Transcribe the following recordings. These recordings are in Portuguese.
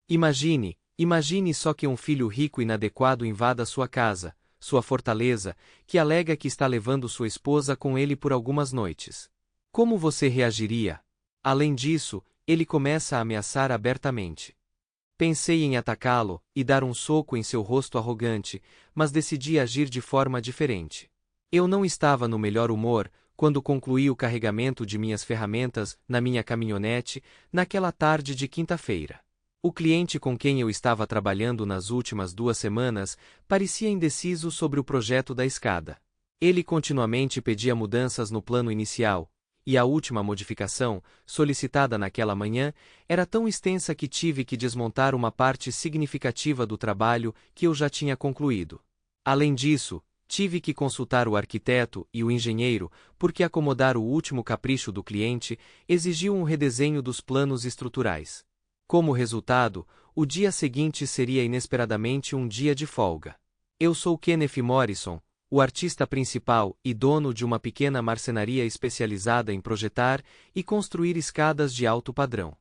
Imagine só que um filho rico e inadequado invada sua casa, sua fortaleza, que alega que está levando sua esposa com ele por algumas noites. Como você reagiria? Além disso, ele começa a ameaçar abertamente. Pensei em atacá-lo e dar um soco em seu rosto arrogante, mas decidi agir de forma diferente. Eu não estava no melhor humor quando concluí o carregamento de minhas ferramentas na minha caminhonete naquela tarde de quinta-feira. O cliente com quem eu estava trabalhando nas últimas 2 semanas parecia indeciso sobre o projeto da escada. Ele continuamente pedia mudanças no plano inicial, e a última modificação, solicitada naquela manhã, era tão extensa que tive que desmontar uma parte significativa do trabalho que eu já tinha concluído. Além disso, tive que consultar o arquiteto e o engenheiro, porque acomodar o último capricho do cliente exigiu um redesenho dos planos estruturais. Como resultado, o dia seguinte seria inesperadamente um dia de folga. Eu sou Kenneth Morrison, o artista principal e dono de uma pequena marcenaria especializada em projetar e construir escadas de alto padrão.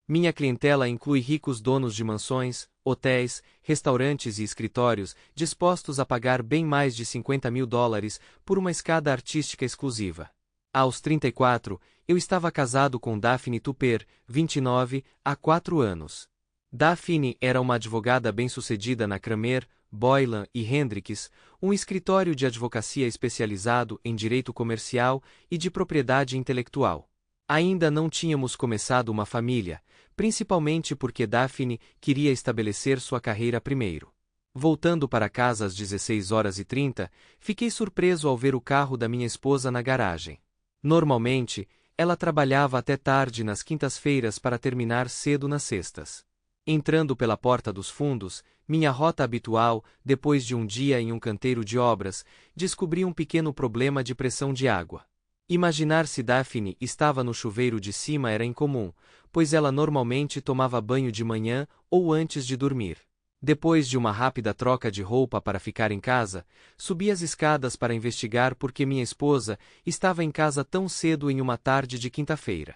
Minha clientela inclui ricos donos de mansões, hotéis, restaurantes e escritórios dispostos a pagar bem mais de $50.000 por uma escada artística exclusiva. Aos 34, eu estava casado com Daphne Tupper, 29, há 4 anos. Daphne era uma advogada bem-sucedida na Kramer, Boylan e Hendricks, um escritório de advocacia especializado em direito comercial e de propriedade intelectual. Ainda não tínhamos começado uma família, principalmente porque Daphne queria estabelecer sua carreira primeiro. Voltando para casa às 16h30, fiquei surpreso ao ver o carro da minha esposa na garagem. Normalmente, ela trabalhava até tarde nas quintas-feiras para terminar cedo nas sextas. Entrando pela porta dos fundos, minha rota habitual, depois de um dia em um canteiro de obras, descobri um pequeno problema de pressão de água. Imaginar se Daphne estava no chuveiro de cima era incomum, pois ela normalmente tomava banho de manhã ou antes de dormir. Depois de uma rápida troca de roupa para ficar em casa, subi as escadas para investigar por que minha esposa estava em casa tão cedo em uma tarde de quinta-feira.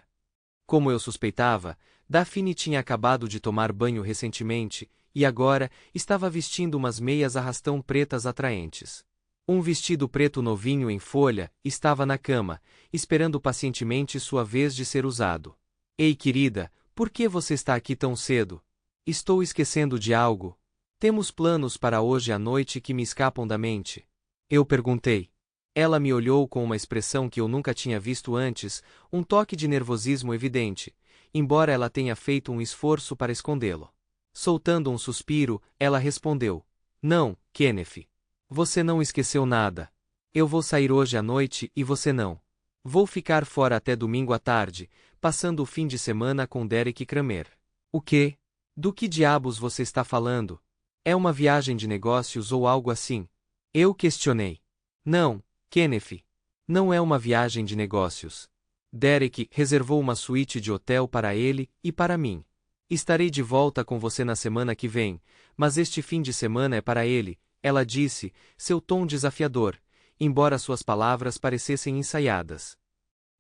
Como eu suspeitava, Daphne tinha acabado de tomar banho recentemente e agora estava vestindo umas meias arrastão pretas atraentes. Um vestido preto novinho em folha estava na cama, esperando pacientemente sua vez de ser usado. Ei, querida, por que você está aqui tão cedo? Estou esquecendo de algo? Temos planos para hoje à noite que me escapam da mente. Eu perguntei. Ela me olhou com uma expressão que eu nunca tinha visto antes, um toque de nervosismo evidente, embora ela tenha feito um esforço para escondê-lo. Soltando um suspiro, ela respondeu: Não, Kenneth. Você não esqueceu nada. Eu vou sair hoje à noite e você não. Vou ficar fora até domingo à tarde, passando o fim de semana com Derek Kramer. O quê? Do que diabos você está falando? É uma viagem de negócios ou algo assim? Eu questionei. Não, Kenneth. Não é uma viagem de negócios. Derek reservou uma suíte de hotel para ele e para mim. Estarei de volta com você na semana que vem, mas este fim de semana é para ele, ela disse, seu tom desafiador, embora suas palavras parecessem ensaiadas.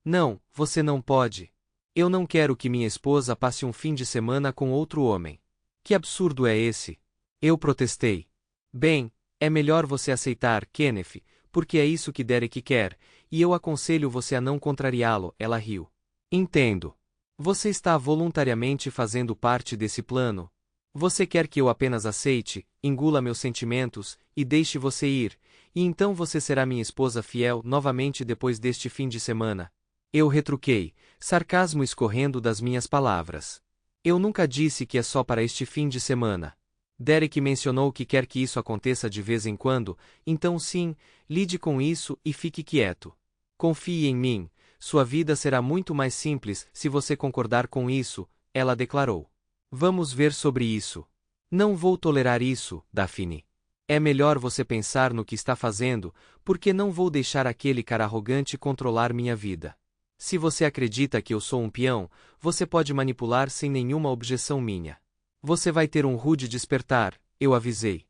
Não, você não pode. Eu não quero que minha esposa passe um fim de semana com outro homem. Que absurdo é esse? Eu protestei. Bem, é melhor você aceitar, Kenneth, porque é isso que Derek quer, e eu aconselho você a não contrariá-lo, ela riu. Entendo. Você está voluntariamente fazendo parte desse plano. Você quer que eu apenas aceite, engula meus sentimentos, e deixe você ir, e então você será minha esposa fiel novamente depois deste fim de semana. Eu retruquei, sarcasmo escorrendo das minhas palavras. Eu nunca disse que é só para este fim de semana. Derek mencionou que quer que isso aconteça de vez em quando, então sim, lide com isso e fique quieto. Confie em mim, sua vida será muito mais simples se você concordar com isso, ela declarou. Vamos ver sobre isso. Não vou tolerar isso, Daphne. É melhor você pensar no que está fazendo, porque não vou deixar aquele cara arrogante controlar minha vida. Se você acredita que eu sou um peão, você pode manipular sem nenhuma objeção minha. Você vai ter um rude despertar, eu avisei.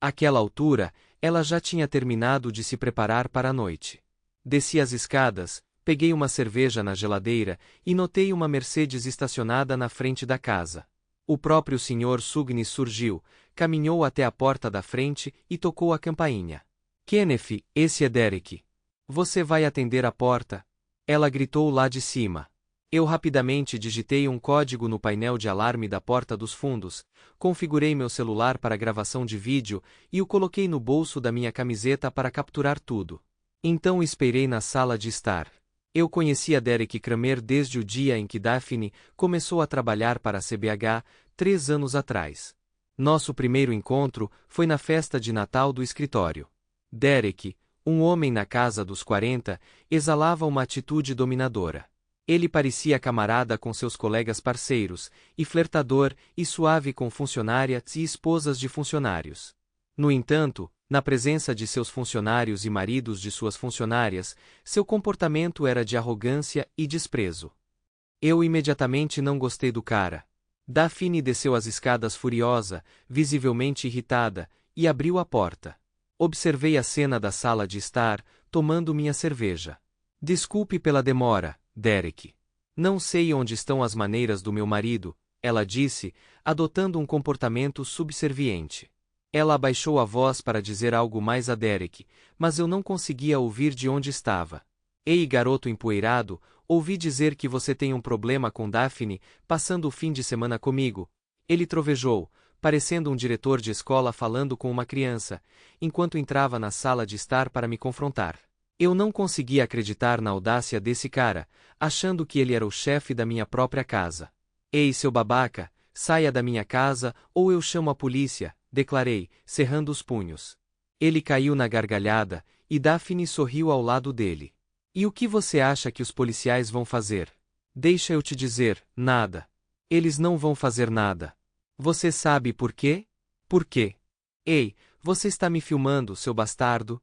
Àquela altura, ela já tinha terminado de se preparar para a noite. Desci as escadas, peguei uma cerveja na geladeira e notei uma Mercedes estacionada na frente da casa. O próprio Sr. Sugnis surgiu, caminhou até a porta da frente e tocou a campainha. Kenneth, esse é Derek. Você vai atender a porta? Ela gritou lá de cima. Eu rapidamente digitei um código no painel de alarme da porta dos fundos, configurei meu celular para gravação de vídeo e o coloquei no bolso da minha camiseta para capturar tudo. Então esperei na sala de estar. Eu conhecia Derek Kramer desde o dia em que Daphne começou a trabalhar para a CBH, 3 anos atrás. Nosso primeiro encontro foi na festa de Natal do escritório. Derek, um homem na casa dos 40, exalava uma atitude dominadora. Ele parecia camarada com seus colegas parceiros, e flertador e suave com funcionárias e esposas de funcionários. No entanto, na presença de seus funcionários e maridos de suas funcionárias, seu comportamento era de arrogância e desprezo. Eu imediatamente não gostei do cara. Daphne desceu as escadas furiosa, visivelmente irritada, e abriu a porta. Observei a cena da sala de estar, tomando minha cerveja. Desculpe pela demora, Derek. Não sei onde estão as maneiras do meu marido, ela disse, adotando um comportamento subserviente. Ela abaixou a voz para dizer algo mais a Derek, mas eu não conseguia ouvir de onde estava. Ei, garoto empoeirado, ouvi dizer que você tem um problema com Daphne, passando o fim de semana comigo. Ele trovejou, parecendo um diretor de escola falando com uma criança, enquanto entrava na sala de estar para me confrontar. Eu não conseguia acreditar na audácia desse cara, achando que ele era o chefe da minha própria casa. Ei, seu babaca, saia da minha casa ou eu chamo a polícia, declarei, cerrando os punhos. Ele caiu na gargalhada, e Daphne sorriu ao lado dele. E o que você acha que os policiais vão fazer? Deixa eu te dizer, nada. Eles não vão fazer nada. Você sabe por quê? Por quê? Ei, você está me filmando, seu bastardo?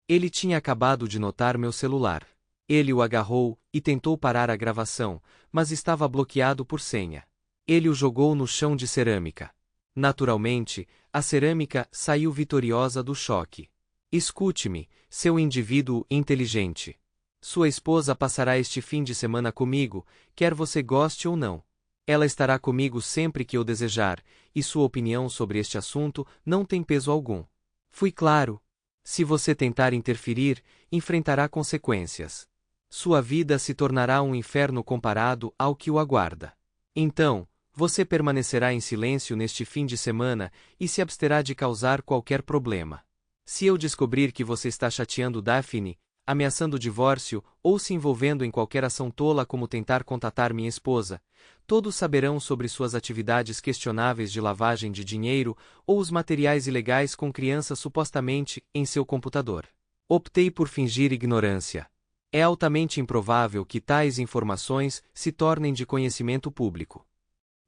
Ele tinha acabado de notar meu celular. Ele o agarrou e tentou parar a gravação, mas estava bloqueado por senha. Ele o jogou no chão de cerâmica. Naturalmente, a cerâmica saiu vitoriosa do choque. Escute-me, seu indivíduo inteligente. Sua esposa passará este fim de semana comigo, quer você goste ou não. Ela estará comigo sempre que eu desejar, e sua opinião sobre este assunto não tem peso algum. Fui claro. Se você tentar interferir, enfrentará consequências. Sua vida se tornará um inferno comparado ao que o aguarda. Então, você permanecerá em silêncio neste fim de semana e se absterá de causar qualquer problema. Se eu descobrir que você está chateando Daphne, ameaçando o divórcio ou se envolvendo em qualquer ação tola como tentar contatar minha esposa, todos saberão sobre suas atividades questionáveis de lavagem de dinheiro ou os materiais ilegais com crianças supostamente em seu computador. Optei por fingir ignorância. É altamente improvável que tais informações se tornem de conhecimento público.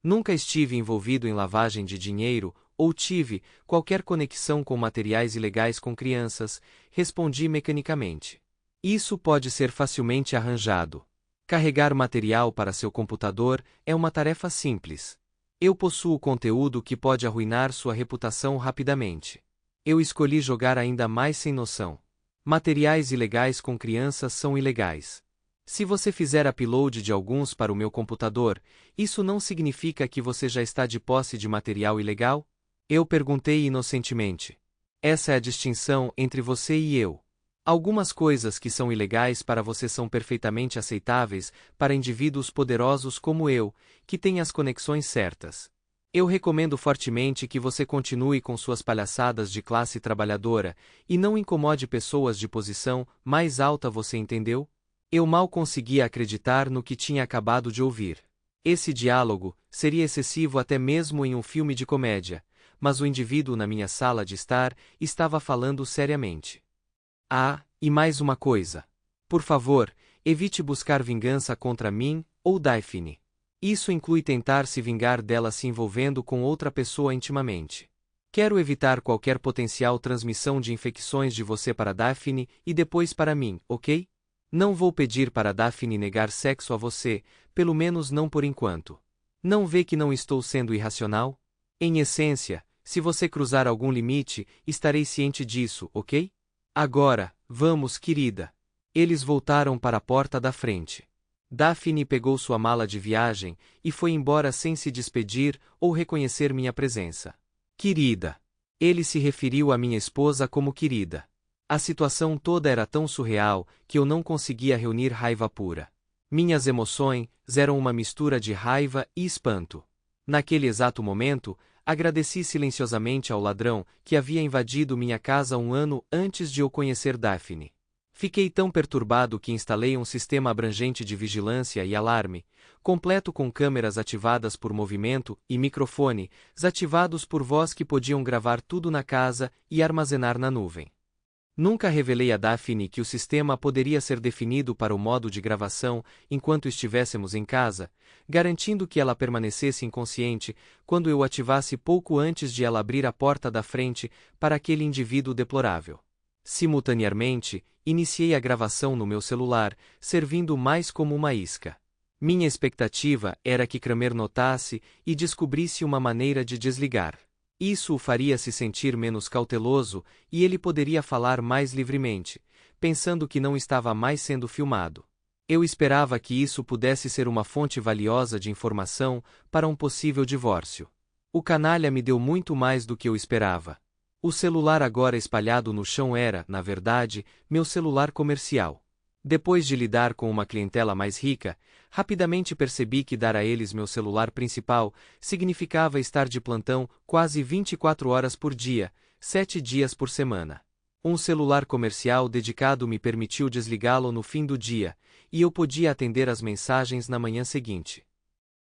Nunca estive envolvido em lavagem de dinheiro ou tive qualquer conexão com materiais ilegais com crianças, respondi mecanicamente. Isso pode ser facilmente arranjado. Carregar material para seu computador é uma tarefa simples. Eu possuo conteúdo que pode arruinar sua reputação rapidamente. Eu escolhi jogar ainda mais sem noção. Materiais ilegais com crianças são ilegais. Se você fizer upload de alguns para o meu computador, isso não significa que você já está de posse de material ilegal? Eu perguntei inocentemente. Essa é a distinção entre você e eu. Algumas coisas que são ilegais para você são perfeitamente aceitáveis para indivíduos poderosos como eu, que têm as conexões certas. Eu recomendo fortemente que você continue com suas palhaçadas de classe trabalhadora e não incomode pessoas de posição mais alta, você entendeu? Eu mal conseguia acreditar no que tinha acabado de ouvir. Esse diálogo seria excessivo até mesmo em um filme de comédia, mas o indivíduo na minha sala de estar estava falando seriamente. Ah, e mais uma coisa. Por favor, evite buscar vingança contra mim ou Daphne. Isso inclui tentar se vingar dela se envolvendo com outra pessoa intimamente. Quero evitar qualquer potencial transmissão de infecções de você para Daphne e depois para mim, ok? Não vou pedir para Daphne negar sexo a você, pelo menos não por enquanto. Não vê que não estou sendo irracional? Em essência, se você cruzar algum limite, estarei ciente disso, ok? Agora, vamos, querida. Eles voltaram para a porta da frente. Daphne pegou sua mala de viagem e foi embora sem se despedir ou reconhecer minha presença. Querida. Ele se referiu à minha esposa como querida. A situação toda era tão surreal que eu não conseguia reunir raiva pura. Minhas emoções eram uma mistura de raiva e espanto. Naquele exato momento, agradeci silenciosamente ao ladrão que havia invadido minha casa um ano antes de eu conhecer Daphne. Fiquei tão perturbado que instalei um sistema abrangente de vigilância e alarme, completo com câmeras ativadas por movimento e microfones ativados por voz que podiam gravar tudo na casa e armazenar na nuvem. Nunca revelei a Daphne que o sistema poderia ser definido para o modo de gravação enquanto estivéssemos em casa, garantindo que ela permanecesse inconsciente quando eu ativasse pouco antes de ela abrir a porta da frente para aquele indivíduo deplorável. Simultaneamente, iniciei a gravação no meu celular, servindo mais como uma isca. Minha expectativa era que Kramer notasse e descobrisse uma maneira de desligar. Isso o faria se sentir menos cauteloso e ele poderia falar mais livremente, pensando que não estava mais sendo filmado. Eu esperava que isso pudesse ser uma fonte valiosa de informação para um possível divórcio. O canalha me deu muito mais do que eu esperava. O celular agora espalhado no chão era, na verdade, meu celular comercial. Depois de lidar com uma clientela mais rica, rapidamente percebi que dar a eles meu celular principal significava estar de plantão quase 24 horas por dia, 7 dias por semana. Um celular comercial dedicado me permitiu desligá-lo no fim do dia, e eu podia atender as mensagens na manhã seguinte.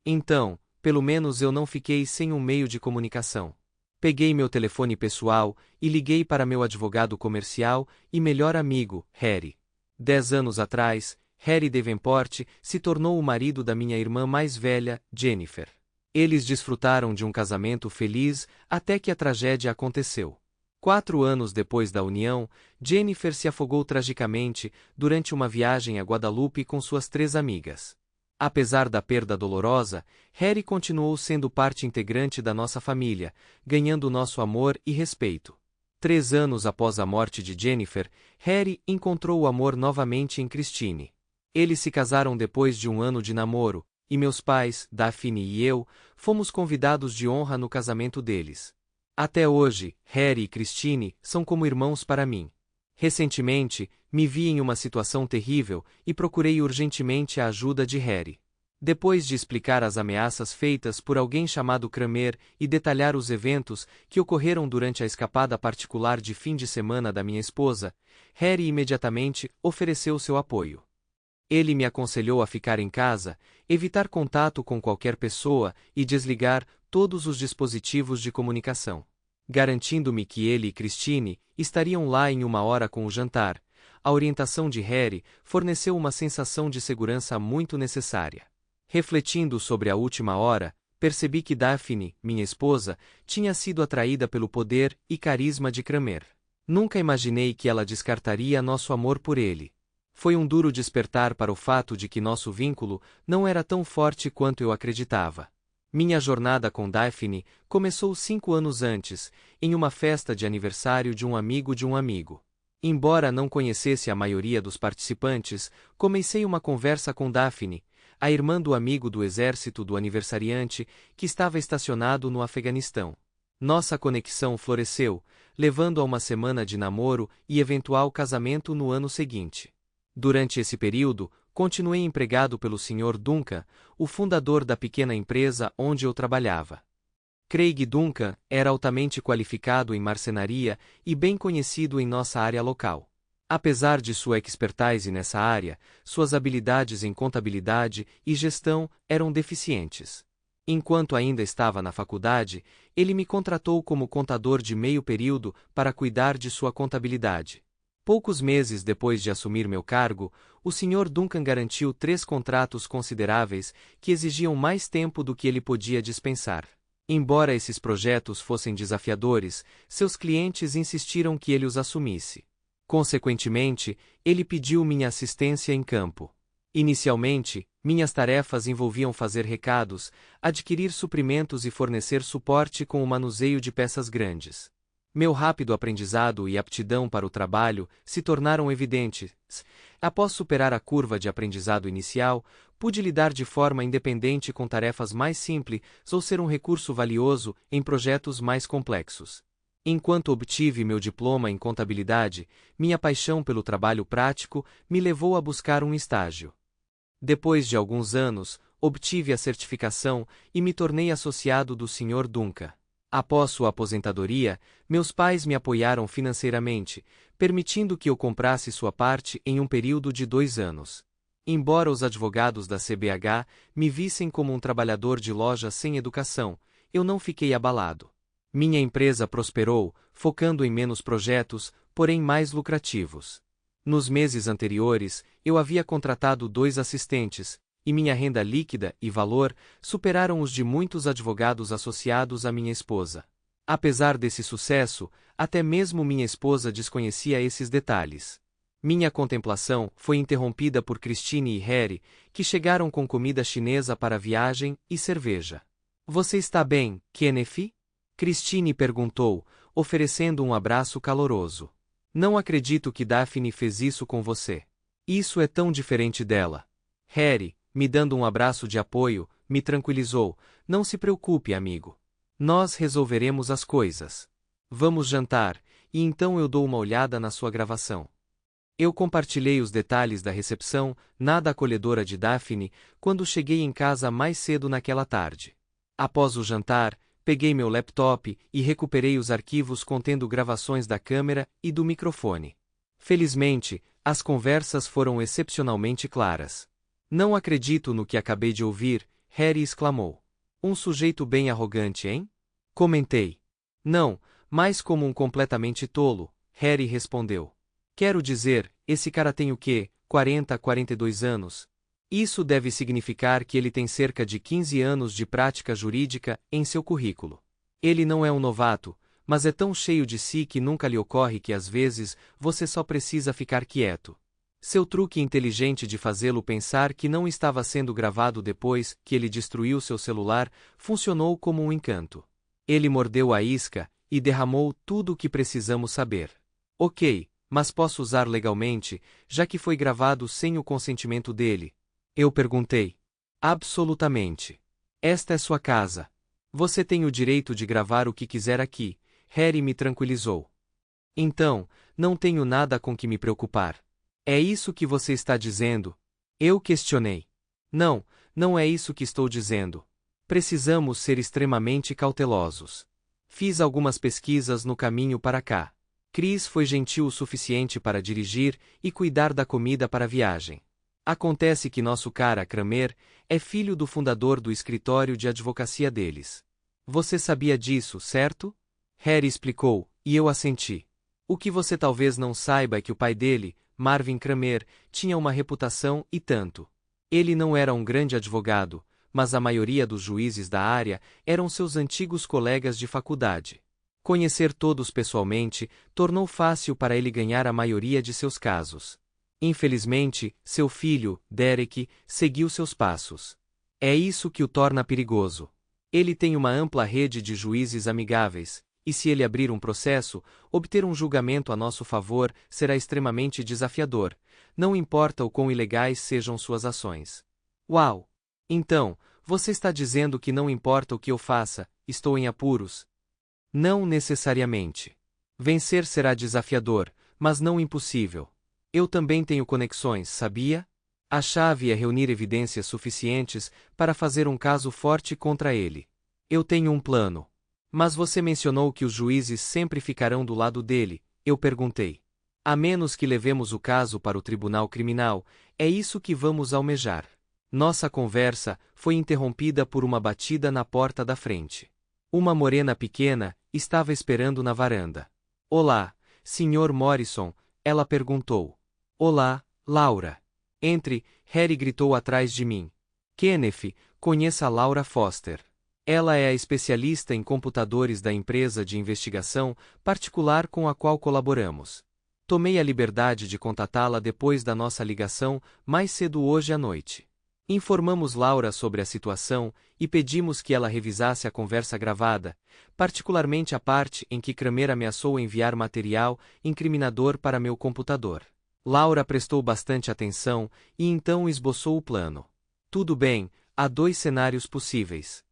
Então, pelo menos eu não fiquei sem um meio de comunicação. Peguei meu telefone pessoal e liguei para meu advogado comercial e melhor amigo, Harry. 10 anos atrás, Harry Davenport se tornou o marido da minha irmã mais velha, Jennifer. Eles desfrutaram de um casamento feliz até que a tragédia aconteceu. 4 anos depois da união, Jennifer se afogou tragicamente durante uma viagem a Guadalupe com suas 3 amigas. Apesar da perda dolorosa, Harry continuou sendo parte integrante da nossa família, ganhando nosso amor e respeito. 3 anos após a morte de Jennifer, Harry encontrou o amor novamente em Christine. Eles se casaram depois de um ano de namoro, e meus pais, Daphne e eu, fomos convidados de honra no casamento deles. Até hoje, Harry e Christine são como irmãos para mim. Recentemente, me vi em uma situação terrível e procurei urgentemente a ajuda de Harry. Depois de explicar as ameaças feitas por alguém chamado Kramer e detalhar os eventos que ocorreram durante a escapada particular de fim de semana da minha esposa, Harry imediatamente ofereceu seu apoio. Ele me aconselhou a ficar em casa, evitar contato com qualquer pessoa e desligar todos os dispositivos de comunicação. Garantindo-me que ele e Christine estariam lá em 1 hora com o jantar, a orientação de Harry forneceu uma sensação de segurança muito necessária. Refletindo sobre a última hora, percebi que Daphne, minha esposa, tinha sido atraída pelo poder e carisma de Kramer. Nunca imaginei que ela descartaria nosso amor por ele. Foi um duro despertar para o fato de que nosso vínculo não era tão forte quanto eu acreditava. Minha jornada com Daphne começou 5 anos antes, em uma festa de aniversário de um amigo de um amigo. Embora não conhecesse a maioria dos participantes, comecei uma conversa com Daphne, a irmã do amigo do exército do aniversariante, que estava estacionado no Afeganistão. Nossa conexão floresceu, levando a uma semana de namoro e eventual casamento no ano seguinte. Durante esse período, continuei empregado pelo Sr. Duncan, o fundador da pequena empresa onde eu trabalhava. Craig Duncan era altamente qualificado em marcenaria e bem conhecido em nossa área local. Apesar de sua expertise nessa área, suas habilidades em contabilidade e gestão eram deficientes. Enquanto ainda estava na faculdade, ele me contratou como contador de meio período para cuidar de sua contabilidade. Poucos meses depois de assumir meu cargo, o Sr. Duncan garantiu 3 contratos consideráveis que exigiam mais tempo do que ele podia dispensar. Embora esses projetos fossem desafiadores, seus clientes insistiram que ele os assumisse. Consequentemente, ele pediu minha assistência em campo. Inicialmente, minhas tarefas envolviam fazer recados, adquirir suprimentos e fornecer suporte com o manuseio de peças grandes. Meu rápido aprendizado e aptidão para o trabalho se tornaram evidentes. Após superar a curva de aprendizado inicial, pude lidar de forma independente com tarefas mais simples ou ser um recurso valioso em projetos mais complexos. Enquanto obtive meu diploma em contabilidade, minha paixão pelo trabalho prático me levou a buscar um estágio. Depois de alguns anos, obtive a certificação e me tornei associado do Sr. Duncan. Após sua aposentadoria, meus pais me apoiaram financeiramente, permitindo que eu comprasse sua parte em um período de 2 anos. Embora os advogados da CBH me vissem como um trabalhador de loja sem educação, eu não fiquei abalado. Minha empresa prosperou, focando em menos projetos, porém mais lucrativos. Nos meses anteriores, eu havia contratado 2 assistentes, e minha renda líquida e valor superaram os de muitos advogados associados à minha esposa. Apesar desse sucesso, até mesmo minha esposa desconhecia esses detalhes. Minha contemplação foi interrompida por Christine e Harry, que chegaram com comida chinesa para a viagem e cerveja. Você está bem, Kenneth? Christine perguntou, oferecendo um abraço caloroso. Não acredito que Daphne fez isso com você. Isso é tão diferente dela. Harry, me dando um abraço de apoio, me tranquilizou. Não se preocupe, amigo. Nós resolveremos as coisas. Vamos jantar, e então eu dou uma olhada na sua gravação. Eu compartilhei os detalhes da recepção, nada acolhedora de Daphne, quando cheguei em casa mais cedo naquela tarde. Após o jantar, peguei meu laptop e recuperei os arquivos contendo gravações da câmera e do microfone. Felizmente, as conversas foram excepcionalmente claras. Não acredito no que acabei de ouvir, Harry exclamou. Um sujeito bem arrogante, hein? Comentei. Não, mas como um completamente tolo, Harry respondeu. Quero dizer, esse cara tem o quê, 40 a 42 anos? Isso deve significar que ele tem cerca de 15 anos de prática jurídica em seu currículo. Ele não é um novato, mas é tão cheio de si que nunca lhe ocorre que às vezes você só precisa ficar quieto. Seu truque inteligente de fazê-lo pensar que não estava sendo gravado depois que ele destruiu seu celular funcionou como um encanto. Ele mordeu a isca e derramou tudo o que precisamos saber. Ok, mas posso usar legalmente, já que foi gravado sem o consentimento dele? Eu perguntei. Absolutamente. Esta é sua casa. Você tem o direito de gravar o que quiser aqui, Harry me tranquilizou. Então, não tenho nada com que me preocupar. É isso que você está dizendo? Eu questionei. Não, não é isso que estou dizendo. Precisamos ser extremamente cautelosos. Fiz algumas pesquisas no caminho para cá. Chris foi gentil o suficiente para dirigir e cuidar da comida para a viagem. Acontece que nosso cara Kramer é filho do fundador do escritório de advocacia deles. Você sabia disso, certo? Harry explicou, e eu assenti. O que você talvez não saiba é que o pai dele, Marvin Kramer, tinha uma reputação e tanto. Ele não era um grande advogado, mas a maioria dos juízes da área eram seus antigos colegas de faculdade. Conhecer todos pessoalmente tornou fácil para ele ganhar a maioria de seus casos. Infelizmente, seu filho, Derek, seguiu seus passos. É isso que o torna perigoso. Ele tem uma ampla rede de juízes amigáveis, e se ele abrir um processo, obter um julgamento a nosso favor será extremamente desafiador, não importa o quão ilegais sejam suas ações. Uau! Então, você está dizendo que não importa o que eu faça, estou em apuros? Não necessariamente. Vencer será desafiador, mas não impossível. Eu também tenho conexões, sabia? A chave é reunir evidências suficientes para fazer um caso forte contra ele. Eu tenho um plano. Mas você mencionou que os juízes sempre ficarão do lado dele, eu perguntei. A menos que levemos o caso para o tribunal criminal, é isso que vamos almejar. Nossa conversa foi interrompida por uma batida na porta da frente. Uma morena pequena estava esperando na varanda. Olá, Sr. Morrison, ela perguntou. Olá, Laura. Entre, Harry gritou atrás de mim. Kenneth, conheça a Laura Foster. Ela é a especialista em computadores da empresa de investigação particular com a qual colaboramos. Tomei a liberdade de contatá-la depois da nossa ligação mais cedo hoje à noite. Informamos Laura sobre a situação e pedimos que ela revisasse a conversa gravada, particularmente a parte em que Kramer ameaçou enviar material incriminador para meu computador. Laura prestou bastante atenção e então esboçou o plano. Tudo bem, há 2 cenários possíveis.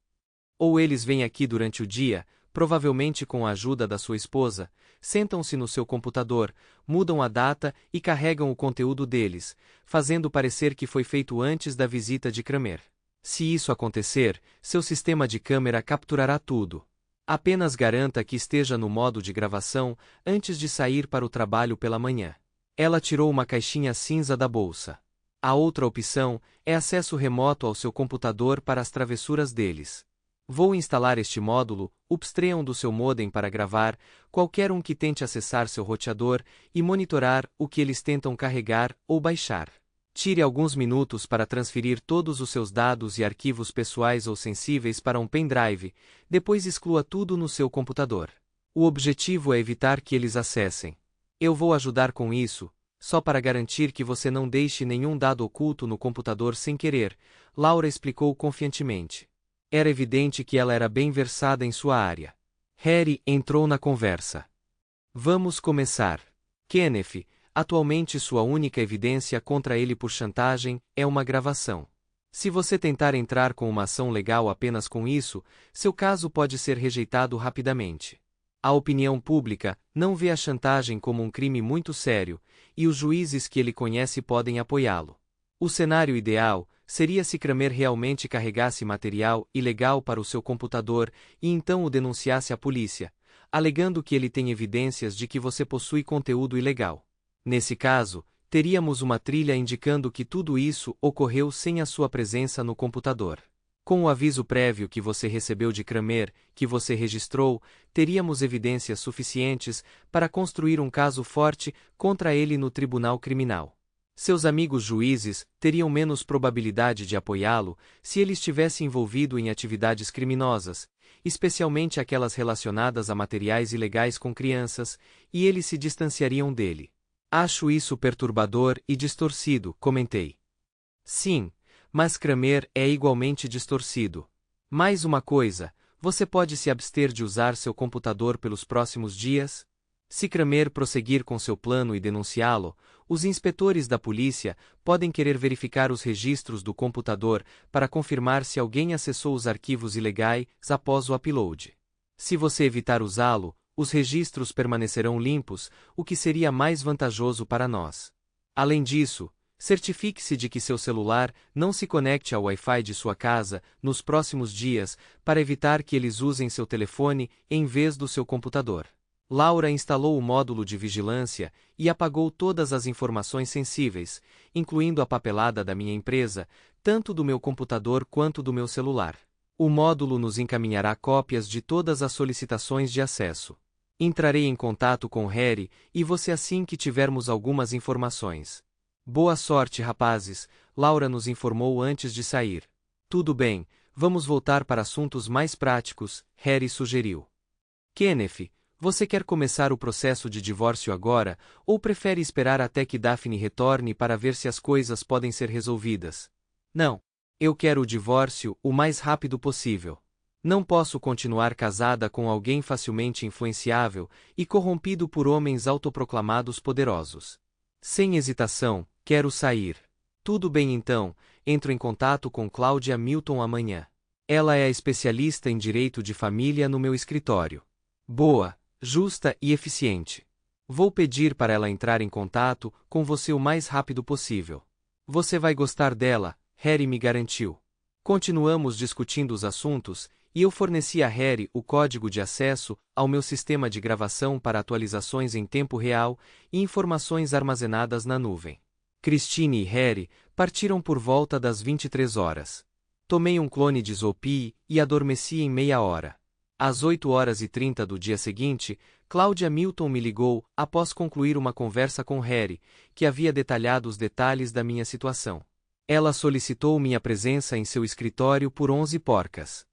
Ou eles vêm aqui durante o dia, provavelmente com a ajuda da sua esposa, sentam-se no seu computador, mudam a data e carregam o conteúdo deles, fazendo parecer que foi feito antes da visita de Kramer. Se isso acontecer, seu sistema de câmera capturará tudo. Apenas garanta que esteja no modo de gravação antes de sair para o trabalho pela manhã. Ela tirou uma caixinha cinza da bolsa. A outra opção é acesso remoto ao seu computador para as travessuras deles. Vou instalar este módulo upstream do seu modem para gravar qualquer um que tente acessar seu roteador e monitorar o que eles tentam carregar ou baixar. Tire alguns minutos para transferir todos os seus dados e arquivos pessoais ou sensíveis para um pendrive, depois exclua tudo no seu computador. O objetivo é evitar que eles acessem. Eu vou ajudar com isso, só para garantir que você não deixe nenhum dado oculto no computador sem querer, Laura explicou confiantemente. Era evidente que ela era bem versada em sua área. Harry entrou na conversa. Vamos começar. Kenneth, atualmente sua única evidência contra ele por chantagem é uma gravação. Se você tentar entrar com uma ação legal apenas com isso, seu caso pode ser rejeitado rapidamente. A opinião pública não vê a chantagem como um crime muito sério, e os juízes que ele conhece podem apoiá-lo. O cenário ideal seria se Kramer realmente carregasse material ilegal para o seu computador e então o denunciasse à polícia, alegando que ele tem evidências de que você possui conteúdo ilegal. Nesse caso, teríamos uma trilha indicando que tudo isso ocorreu sem a sua presença no computador. Com o aviso prévio que você recebeu de Kramer, que você registrou, teríamos evidências suficientes para construir um caso forte contra ele no tribunal criminal. Seus amigos juízes teriam menos probabilidade de apoiá-lo se ele estivesse envolvido em atividades criminosas, especialmente aquelas relacionadas a materiais ilegais com crianças, e eles se distanciariam dele. Acho isso perturbador e distorcido, comentei. Sim, mas Kramer é igualmente distorcido. Mais uma coisa, você pode se abster de usar seu computador pelos próximos dias? Se Kramer prosseguir com seu plano e denunciá-lo, os inspetores da polícia podem querer verificar os registros do computador para confirmar se alguém acessou os arquivos ilegais após o upload. Se você evitar usá-lo, os registros permanecerão limpos, o que seria mais vantajoso para nós. Além disso, certifique-se de que seu celular não se conecte ao Wi-Fi de sua casa nos próximos dias para evitar que eles usem seu telefone em vez do seu computador. Laura instalou o módulo de vigilância e apagou todas as informações sensíveis, incluindo a papelada da minha empresa, tanto do meu computador quanto do meu celular. O módulo nos encaminhará cópias de todas as solicitações de acesso. Entrarei em contato com Harry e você assim que tivermos algumas informações. Boa sorte, rapazes, Laura nos informou antes de sair. Tudo bem, vamos voltar para assuntos mais práticos, Harry sugeriu. Kenneth, você quer começar o processo de divórcio agora, ou prefere esperar até que Daphne retorne para ver se as coisas podem ser resolvidas? Não. Eu quero o divórcio o mais rápido possível. Não posso continuar casada com alguém facilmente influenciável e corrompido por homens autoproclamados poderosos. Sem hesitação, quero sair. Tudo bem então, entro em contato com Claudia Milton amanhã. Ela é a especialista em direito de família no meu escritório. Boa, justa e eficiente. Vou pedir para ela entrar em contato com você o mais rápido possível. Você vai gostar dela, Harry me garantiu. Continuamos discutindo os assuntos, e eu forneci a Harry o código de acesso ao meu sistema de gravação para atualizações em tempo real e informações armazenadas na nuvem. Christine e Harry partiram por volta das 23 horas. Tomei um clone de Zopie e adormeci em meia hora. Às 8h30 do dia seguinte, Claudia Milton me ligou após concluir uma conversa com Harry, que havia detalhado os detalhes da minha situação. Ela solicitou minha presença em seu escritório por 11 porcas.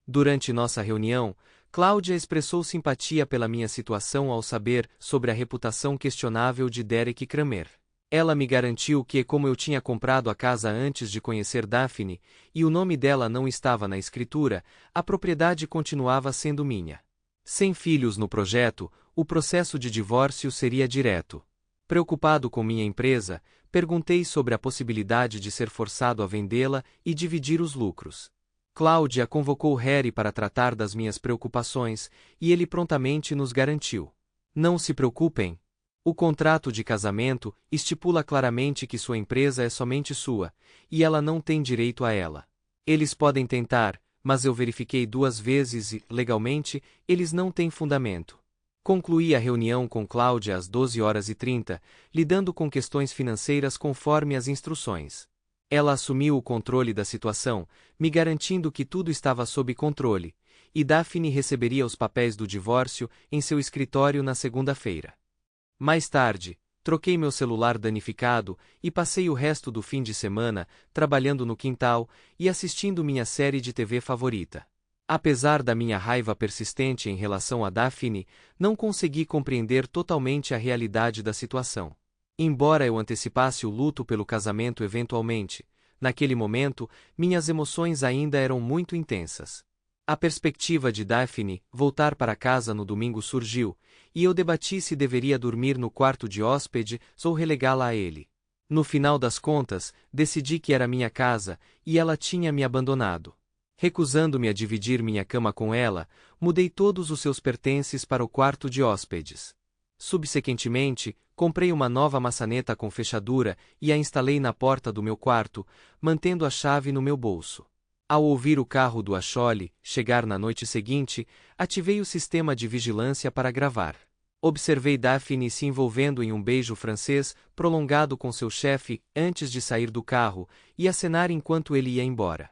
Durante nossa reunião, Claudia expressou simpatia pela minha situação ao saber sobre a reputação questionável de Derek Kramer. Ela me garantiu que, como eu tinha comprado a casa antes de conhecer Daphne, e o nome dela não estava na escritura, a propriedade continuava sendo minha. Sem filhos no projeto, o processo de divórcio seria direto. Preocupado com minha empresa, perguntei sobre a possibilidade de ser forçado a vendê-la e dividir os lucros. Cláudia convocou Harry para tratar das minhas preocupações, e ele prontamente nos garantiu: não se preocupem. O contrato de casamento estipula claramente que sua empresa é somente sua, e ela não tem direito a ela. Eles podem tentar, mas eu verifiquei 2 vezes e, legalmente, eles não têm fundamento. Concluí a reunião com Cláudia às 12h30, lidando com questões financeiras conforme as instruções. Ela assumiu o controle da situação, me garantindo que tudo estava sob controle, e Daphne receberia os papéis do divórcio em seu escritório na segunda-feira. Mais tarde, troquei meu celular danificado e passei o resto do fim de semana trabalhando no quintal e assistindo minha série de TV favorita. Apesar da minha raiva persistente em relação a Daphne, não consegui compreender totalmente a realidade da situação. Embora eu antecipasse o luto pelo casamento eventualmente, naquele momento, minhas emoções ainda eram muito intensas. A perspectiva de Daphne voltar para casa no domingo surgiu, e eu debati se deveria dormir no quarto de hóspedes ou relegá-la a ele. No final das contas, decidi que era minha casa, e ela tinha me abandonado. Recusando-me a dividir minha cama com ela, mudei todos os seus pertences para o quarto de hóspedes. Subsequentemente, comprei uma nova maçaneta com fechadura e a instalei na porta do meu quarto, mantendo a chave no meu bolso. Ao ouvir o carro do Ashley chegar na noite seguinte, ativei o sistema de vigilância para gravar. Observei Daphne se envolvendo em um beijo francês prolongado com seu chefe antes de sair do carro e acenar enquanto ele ia embora.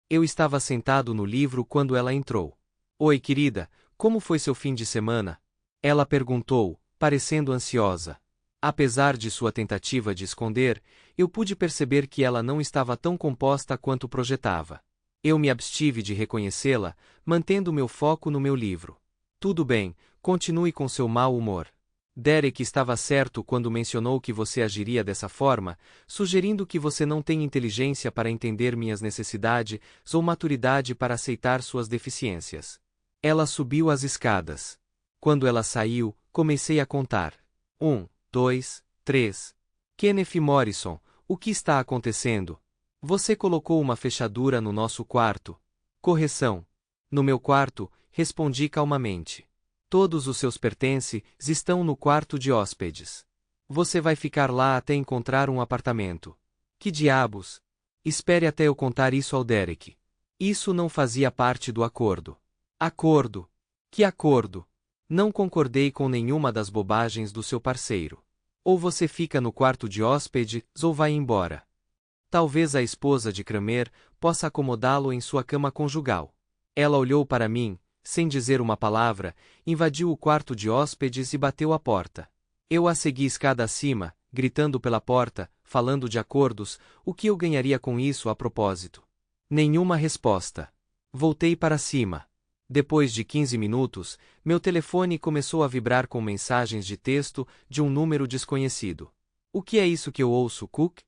Eu estava sentado no livro quando ela entrou. Oi, querida, como foi seu fim de semana? Ela perguntou, parecendo ansiosa. Apesar de sua tentativa de esconder, eu pude perceber que ela não estava tão composta quanto projetava. Eu me abstive de reconhecê-la, mantendo meu foco no meu livro. Tudo bem, continue com seu mau humor. Derek estava certo quando mencionou que você agiria dessa forma, sugerindo que você não tem inteligência para entender minhas necessidades ou maturidade para aceitar suas deficiências. Ela subiu as escadas. Quando ela saiu, comecei a contar. 1, 2, 3. Kenneth Morrison, o que está acontecendo? Você colocou uma fechadura no nosso quarto. Correção. No meu quarto, respondi calmamente. Todos os seus pertences estão no quarto de hóspedes. Você vai ficar lá até encontrar um apartamento. Que diabos? Espere até eu contar isso ao Derek. Isso não fazia parte do acordo. Acordo? Que acordo? Não concordei com nenhuma das bobagens do seu parceiro. Ou você fica no quarto de hóspedes ou vai embora. Talvez a esposa de Kramer possa acomodá-lo em sua cama conjugal. Ela olhou para mim, sem dizer uma palavra, invadiu o quarto de hóspedes e bateu a porta. Eu a segui escada acima, gritando pela porta, falando de acordos, o que eu ganharia com isso a propósito. Nenhuma resposta. Voltei para cima. Depois de 15 minutos, meu telefone começou a vibrar com mensagens de texto de um número desconhecido. O que é isso que eu ouço, Cook?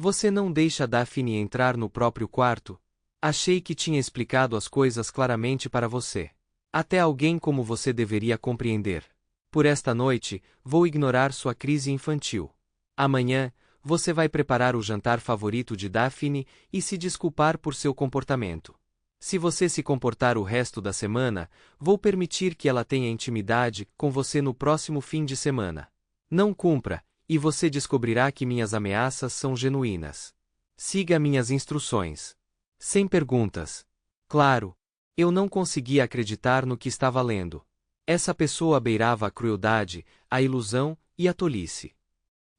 Você não deixa Daphne entrar no próprio quarto? Achei que tinha explicado as coisas claramente para você. Até alguém como você deveria compreender. Por esta noite, vou ignorar sua crise infantil. Amanhã, você vai preparar o jantar favorito de Daphne e se desculpar por seu comportamento. Se você se comportar o resto da semana, vou permitir que ela tenha intimidade com você no próximo fim de semana. Não cumpra, e você descobrirá que minhas ameaças são genuínas. Siga minhas instruções. Sem perguntas. Claro. Eu não conseguia acreditar no que estava lendo. Essa pessoa beirava a crueldade, a ilusão e a tolice.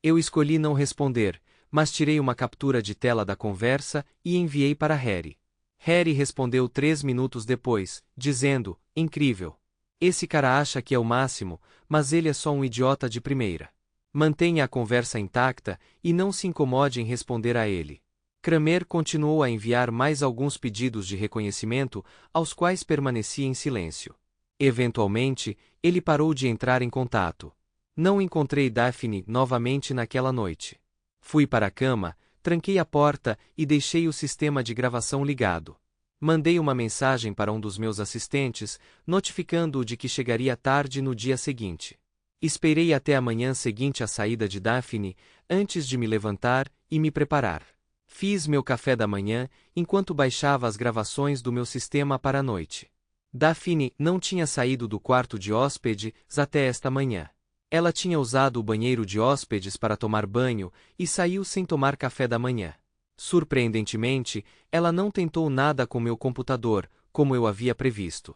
Eu escolhi não responder, mas tirei uma captura de tela da conversa e enviei para Harry. Harry respondeu 3 minutos depois, dizendo, incrível. Esse cara acha que é o máximo, mas ele é só um idiota de primeira. Mantenha a conversa intacta e não se incomode em responder a ele. Kramer continuou a enviar mais alguns pedidos de reconhecimento, aos quais permaneci em silêncio. Eventualmente, ele parou de entrar em contato. Não encontrei Daphne novamente naquela noite. Fui para a cama, tranquei a porta e deixei o sistema de gravação ligado. Mandei uma mensagem para um dos meus assistentes, notificando-o de que chegaria tarde no dia seguinte. Esperei até a manhã seguinte à saída de Daphne, antes de me levantar e me preparar. Fiz meu café da manhã, enquanto baixava as gravações do meu sistema para a noite. Daphne não tinha saído do quarto de hóspedes até esta manhã. Ela tinha usado o banheiro de hóspedes para tomar banho e saiu sem tomar café da manhã. Surpreendentemente, ela não tentou nada com meu computador, como eu havia previsto.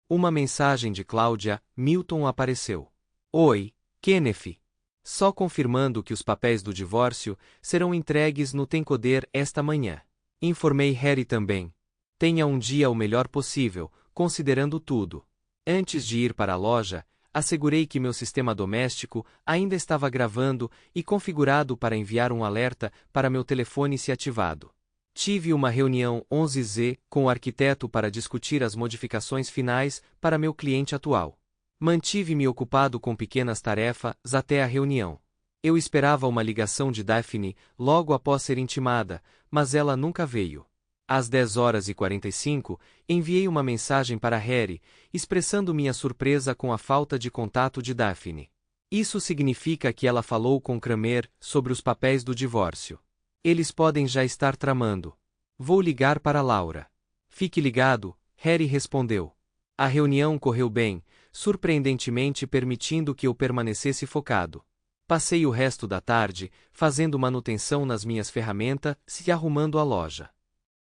Uma mensagem de Cláudia Milton apareceu. Oi, Kenneth. Só confirmando que os papéis do divórcio serão entregues no Tencoder esta manhã. Informei Harry também. Tenha um dia o melhor possível, considerando tudo. Antes de ir para a loja, assegurei que meu sistema doméstico ainda estava gravando e configurado para enviar um alerta para meu telefone se ativado. Tive uma reunião 11Z com o arquiteto para discutir as modificações finais para meu cliente atual. Mantive-me ocupado com pequenas tarefas até a reunião. Eu esperava uma ligação de Daphne logo após ser intimada, mas ela nunca veio. Às 10h45, enviei uma mensagem para Harry, expressando minha surpresa com a falta de contato de Daphne. Isso significa que ela falou com Kramer sobre os papéis do divórcio. Eles podem já estar tramando. Vou ligar para Laura. Fique ligado, Harry respondeu. A reunião correu bem, surpreendentemente permitindo que eu permanecesse focado. Passei o resto da tarde fazendo manutenção nas minhas ferramentas e arrumando a loja.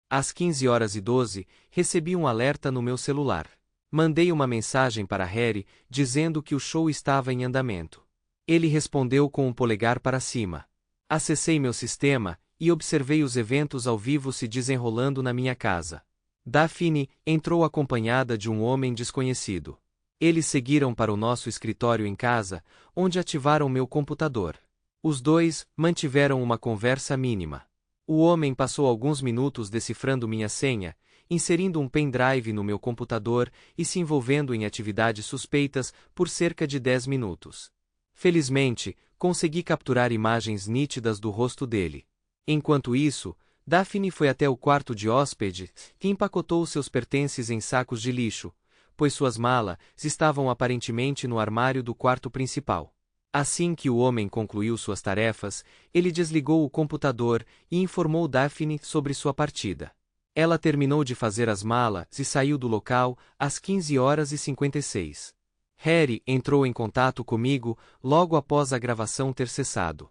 Às 15h12, recebi um alerta no meu celular. Mandei uma mensagem para Harry dizendo que o show estava em andamento. Ele respondeu com um polegar para cima. Acessei meu sistema e observei os eventos ao vivo se desenrolando na minha casa. Daphne entrou acompanhada de um homem desconhecido. Eles seguiram para o nosso escritório em casa, onde ativaram meu computador. Os dois mantiveram uma conversa mínima. O homem passou alguns minutos decifrando minha senha, inserindo um pendrive no meu computador e se envolvendo em atividades suspeitas por cerca de 10 minutos. Felizmente, consegui capturar imagens nítidas do rosto dele. Enquanto isso, Daphne foi até o quarto de hóspede e empacotou seus pertences em sacos de lixo, pois suas malas estavam aparentemente no armário do quarto principal. Assim que o homem concluiu suas tarefas, ele desligou o computador e informou Daphne sobre sua partida. Ela terminou de fazer as malas e saiu do local às 15h56. Harry entrou em contato comigo logo após a gravação ter cessado.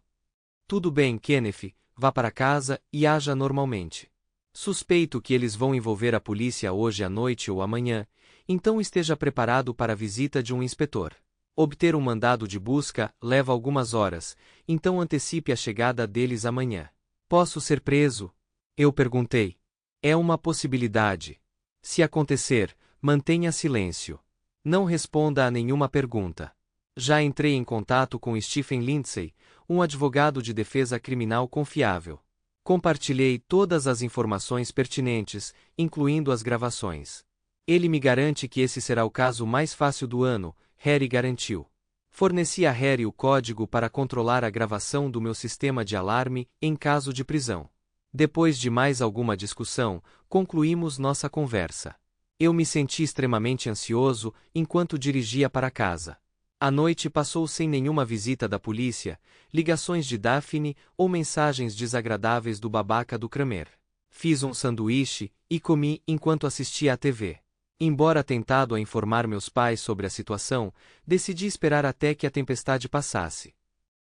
Tudo bem, Kenneth, vá para casa e haja normalmente. Suspeito que eles vão envolver a polícia hoje à noite ou amanhã, então esteja preparado para a visita de um inspetor. Obter um mandado de busca leva algumas horas, então antecipe a chegada deles amanhã. Posso ser preso? Eu perguntei. É uma possibilidade. Se acontecer, mantenha silêncio. Não responda a nenhuma pergunta. Já entrei em contato com Stephen Lindsay, um advogado de defesa criminal confiável. Compartilhei todas as informações pertinentes, incluindo as gravações. Ele me garante que esse será o caso mais fácil do ano, Harry garantiu. Forneci a Harry o código para controlar a gravação do meu sistema de alarme em caso de prisão. Depois de mais alguma discussão, concluímos nossa conversa. Eu me senti extremamente ansioso enquanto dirigia para casa. A noite passou sem nenhuma visita da polícia, ligações de Daphne ou mensagens desagradáveis do babaca do Kramer. Fiz um sanduíche e comi enquanto assistia à TV. Embora tentado a informar meus pais sobre a situação, decidi esperar até que a tempestade passasse.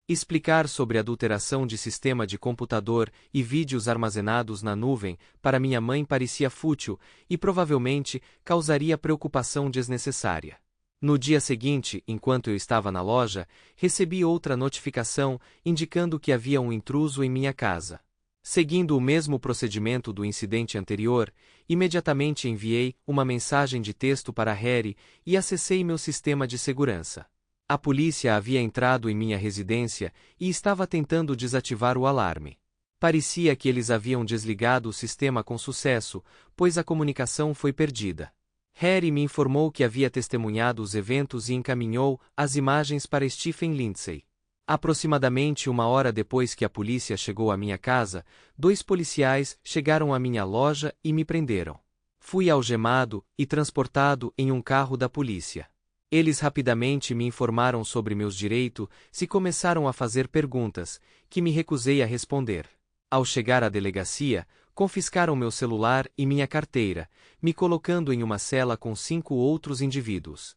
Explicar sobre adulteração de sistema de computador e vídeos armazenados na nuvem para minha mãe parecia fútil e provavelmente causaria preocupação desnecessária. No dia seguinte, enquanto eu estava na loja, recebi outra notificação indicando que havia um intruso em minha casa. Seguindo o mesmo procedimento do incidente anterior, imediatamente enviei uma mensagem de texto para Harry e acessei meu sistema de segurança. A polícia havia entrado em minha residência e estava tentando desativar o alarme. Parecia que eles haviam desligado o sistema com sucesso, pois a comunicação foi perdida. Harry me informou que havia testemunhado os eventos e encaminhou as imagens para Stephen Lindsay. Aproximadamente 1 hora depois que a polícia chegou à minha casa, 2 policiais chegaram à minha loja e me prenderam. Fui algemado e transportado em um carro da polícia. Eles rapidamente me informaram sobre meus direitos e começaram a fazer perguntas, que me recusei a responder. Ao chegar à delegacia, confiscaram meu celular e minha carteira, me colocando em uma cela com 5 outros indivíduos.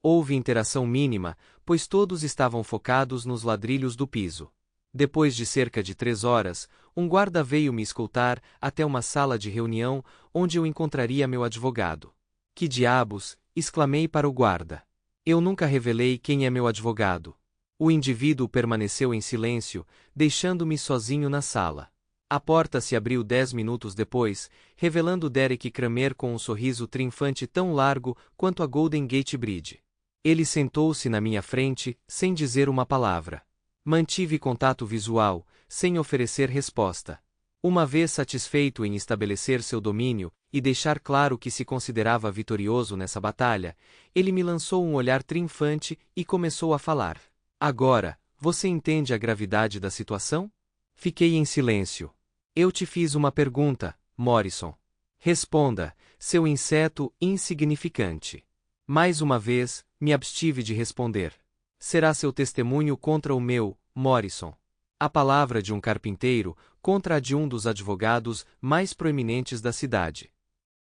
Houve interação mínima, pois todos estavam focados nos ladrilhos do piso. Depois de cerca de 3 horas, um guarda veio me escoltar até uma sala de reunião onde eu encontraria meu advogado. Que diabos! Exclamei para o guarda. Eu nunca revelei quem é meu advogado. O indivíduo permaneceu em silêncio, deixando-me sozinho na sala. A porta se abriu 10 minutos depois, revelando Derek Kramer com um sorriso triunfante tão largo quanto a Golden Gate Bridge. Ele sentou-se na minha frente, sem dizer uma palavra. Mantive contato visual, sem oferecer resposta. Uma vez satisfeito em estabelecer seu domínio e deixar claro que se considerava vitorioso nessa batalha, ele me lançou um olhar triunfante e começou a falar. Agora, você entende a gravidade da situação? Fiquei em silêncio. Eu te fiz uma pergunta, Morrison. Responda, seu inseto insignificante. Mais uma vez, me abstive de responder. Será seu testemunho contra o meu, Morrison. A palavra de um carpinteiro contra a de um dos advogados mais proeminentes da cidade.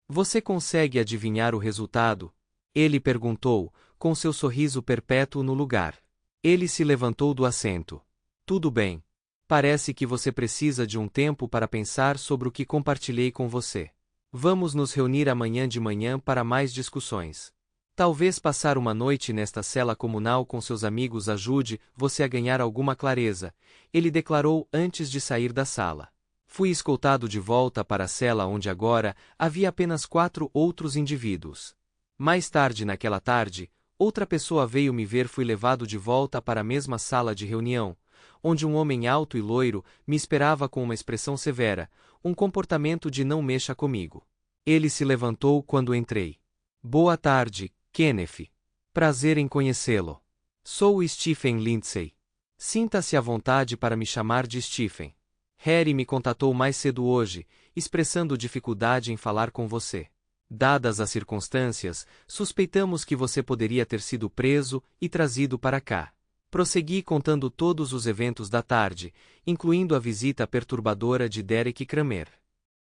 Você consegue adivinhar o resultado? Ele perguntou, com seu sorriso perpétuo no lugar. Ele se levantou do assento. Tudo bem. Parece que você precisa de um tempo para pensar sobre o que compartilhei com você. Vamos nos reunir amanhã de manhã para mais discussões. Talvez passar uma noite nesta cela comunal com seus amigos ajude você a ganhar alguma clareza, ele declarou antes de sair da sala. Fui escoltado de volta para a cela onde agora havia apenas 4 outros indivíduos. Mais tarde naquela tarde, outra pessoa veio me ver. Fui levado de volta para a mesma sala de reunião, onde um homem alto e loiro me esperava com uma expressão severa, um comportamento de não mexa comigo. Ele se levantou quando entrei. Boa tarde, Kenneth. Prazer em conhecê-lo. Sou o Stephen Lindsay. Sinta-se à vontade para me chamar de Stephen. Harry me contatou mais cedo hoje, expressando dificuldade em falar com você. Dadas as circunstâncias, suspeitamos que você poderia ter sido preso e trazido para cá. Prossegui contando todos os eventos da tarde, incluindo a visita perturbadora de Derek Kramer.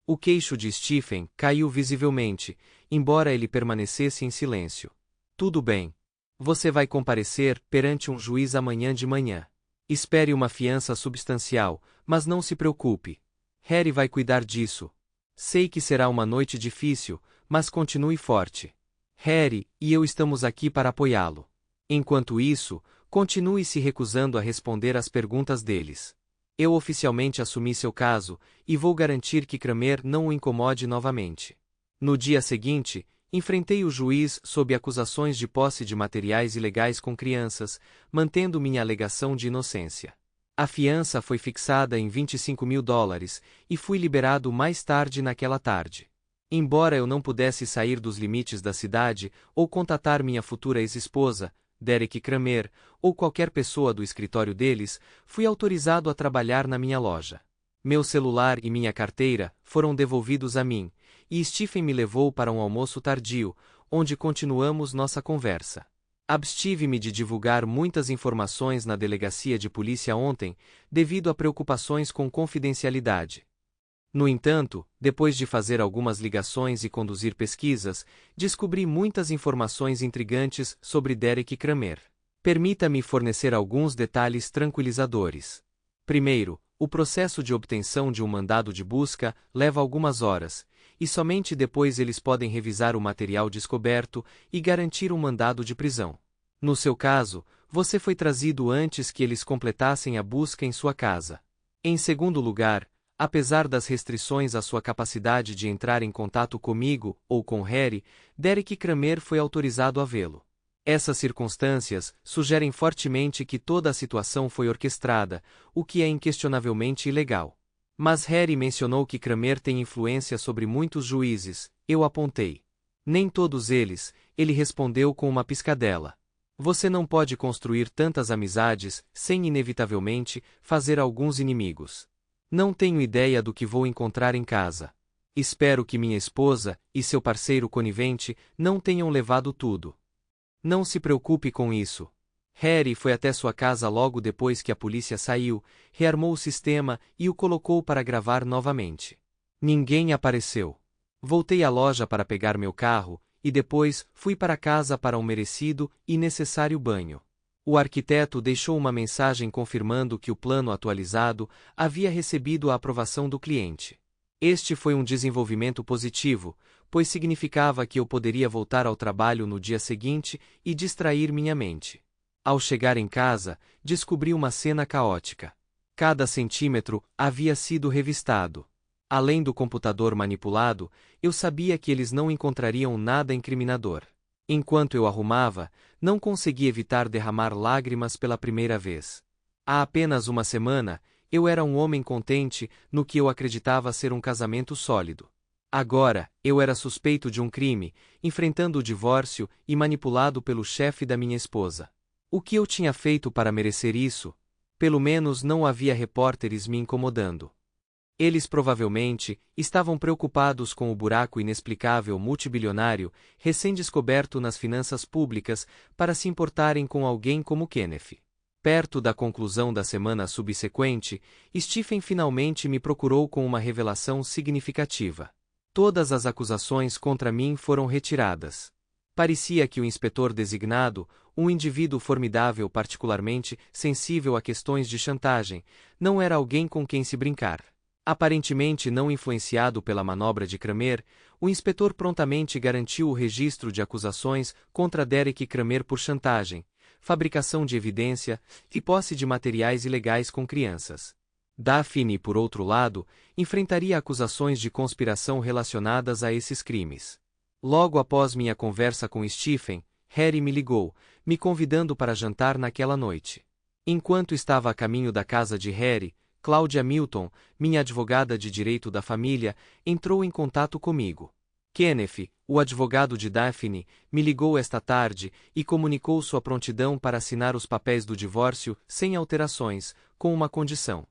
O queixo de Stephen caiu visivelmente, embora ele permanecesse em silêncio. Tudo bem. Você vai comparecer perante um juiz amanhã de manhã. Espere uma fiança substancial, mas não se preocupe. Harry vai cuidar disso. Sei que será uma noite difícil, mas continue forte. Harry e eu estamos aqui para apoiá-lo. Enquanto isso, continue se recusando a responder às perguntas deles. Eu oficialmente assumi seu caso, e vou garantir que Kramer não o incomode novamente. No dia seguinte, enfrentei o juiz sob acusações de posse de materiais ilegais com crianças, mantendo minha alegação de inocência. A fiança foi fixada em $25.000 e fui liberado mais tarde naquela tarde. Embora eu não pudesse sair dos limites da cidade ou contatar minha futura ex-esposa, Derek Kramer, ou qualquer pessoa do escritório deles, fui autorizado a trabalhar na minha loja. Meu celular e minha carteira foram devolvidos a mim, e Stephen me levou para um almoço tardio, onde continuamos nossa conversa. Abstive-me de divulgar muitas informações na delegacia de polícia ontem, devido a preocupações com confidencialidade. No entanto, depois de fazer algumas ligações e conduzir pesquisas, descobri muitas informações intrigantes sobre Derek Kramer. Permita-me fornecer alguns detalhes tranquilizadores. Primeiro, o processo de obtenção de um mandado de busca leva algumas horas, e somente depois eles podem revisar o material descoberto e garantir um mandado de prisão. No seu caso, você foi trazido antes que eles completassem a busca em sua casa. Em segundo lugar, apesar das restrições à sua capacidade de entrar em contato comigo ou com Harry, Derek Kramer foi autorizado a vê-lo. Essas circunstâncias sugerem fortemente que toda a situação foi orquestrada, o que é inquestionavelmente ilegal. Mas Harry mencionou que Kramer tem influência sobre muitos juízes, eu apontei. Nem todos eles, ele respondeu com uma piscadela. Você não pode construir tantas amizades sem inevitavelmente fazer alguns inimigos. Não tenho ideia do que vou encontrar em casa. Espero que minha esposa e seu parceiro conivente não tenham levado tudo. Não se preocupe com isso. Harry foi até sua casa logo depois que a polícia saiu, rearmou o sistema e o colocou para gravar novamente. Ninguém apareceu. Voltei à loja para pegar meu carro, e depois fui para casa para um merecido e necessário banho. O arquiteto deixou uma mensagem confirmando que o plano atualizado havia recebido a aprovação do cliente. Este foi um desenvolvimento positivo, pois significava que eu poderia voltar ao trabalho no dia seguinte e distrair minha mente. Ao chegar em casa, descobri uma cena caótica. Cada centímetro havia sido revistado. Além do computador manipulado, eu sabia que eles não encontrariam nada incriminador. Enquanto eu arrumava, não consegui evitar derramar lágrimas pela primeira vez. Há apenas uma semana, eu era um homem contente no que eu acreditava ser um casamento sólido. Agora, eu era suspeito de um crime, enfrentando o divórcio e manipulado pelo chefe da minha esposa. O que eu tinha feito para merecer isso? Pelo menos não havia repórteres me incomodando. Eles provavelmente estavam preocupados com o buraco inexplicável multibilionário recém-descoberto nas finanças públicas para se importarem com alguém como Kenneth. Perto da conclusão da semana subsequente, Stephen finalmente me procurou com uma revelação significativa. Todas as acusações contra mim foram retiradas. Parecia que o inspetor designado, um indivíduo formidável particularmente sensível a questões de chantagem, não era alguém com quem se brincar. Aparentemente não influenciado pela manobra de Kramer, o inspetor prontamente garantiu o registro de acusações contra Derek Kramer por chantagem, fabricação de evidência e posse de materiais ilegais com crianças. Daphne, por outro lado, enfrentaria acusações de conspiração relacionadas a esses crimes. Logo após minha conversa com Stephen, Harry me ligou, me convidando para jantar naquela noite. Enquanto estava a caminho da casa de Harry, Claudia Milton, minha advogada de direito da família, entrou em contato comigo. Kenneth, o advogado de Daphne, me ligou esta tarde e comunicou sua prontidão para assinar os papéis do divórcio sem alterações, com uma condição.